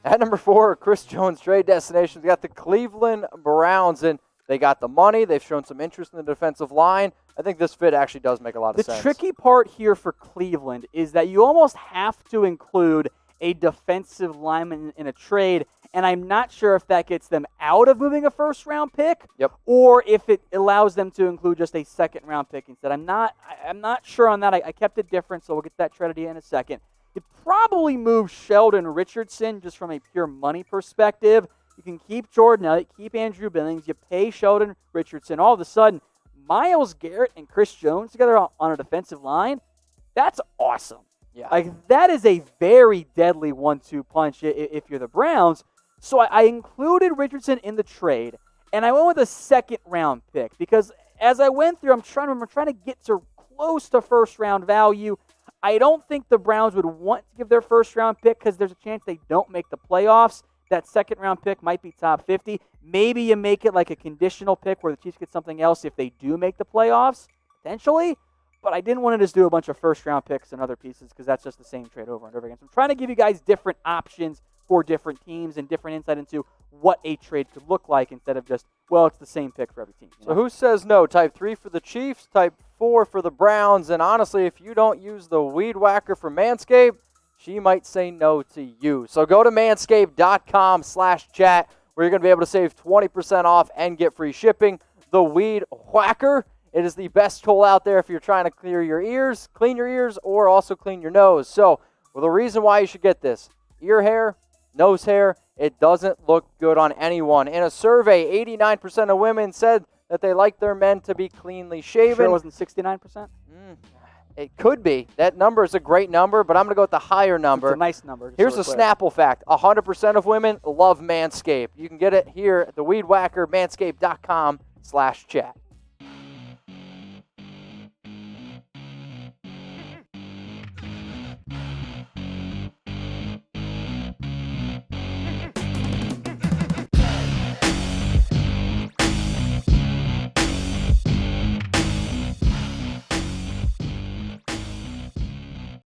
At number 4, Chris Jones trade destination. We got the Cleveland Browns, and they got the money. They've shown some interest in the defensive line. I think this fit actually does make a lot of sense. The tricky part here for Cleveland is that you almost have to include a defensive lineman in a trade, and I'm not sure if that gets them out of moving a first-round pick, or if it allows them to include just a second-round pick instead. I'm not sure on that. I kept it different, so we'll get to that trade idea in a second. You probably move Sheldon Richardson just from a pure money perspective. You can keep Jordan Elliott, keep Andrew Billings. You pay Sheldon Richardson. All of a sudden, Myles Garrett and Chris Jones together on a defensive line, that's awesome. Yeah. Like, that is a very deadly 1-2 punch if you're the Browns. So I included Richardson in the trade, and I went with a second-round pick because as I went through, I'm trying to get to close to first-round value. I don't think the Browns would want to give their first-round pick because there's a chance they don't make the playoffs. That second-round pick might be top 50. Maybe you make it like a conditional pick where the Chiefs get something else if they do make the playoffs, potentially. But I didn't want to just do a bunch of first-round picks and other pieces because that's just the same trade over and over again. So I'm trying to give you guys different options for different teams and different insight into what a trade could look like instead of just, well, it's the same pick for every team. So who says no? Type 3 for the Chiefs, type 4 for the Browns. And honestly, if you don't use the Weed Whacker for Manscaped, she might say no to you. So go to manscaped.com/chat where you're going to be able to save 20% off and get free shipping. The Weed Whacker. It is the best tool out there if you're trying to clean your ears, or also clean your nose. So, well, the reason why you should get this, ear hair, nose hair, it doesn't look good on anyone. In a survey, 89% of women said that they like their men to be cleanly shaven. Sure it wasn't 69%? It could be. That number is a great number, but I'm going to go with the higher number. It's a nice number. Here's a Snapple fact. 100% of women love Manscaped. You can get it here at the Weed Whacker, manscaped.com/chat.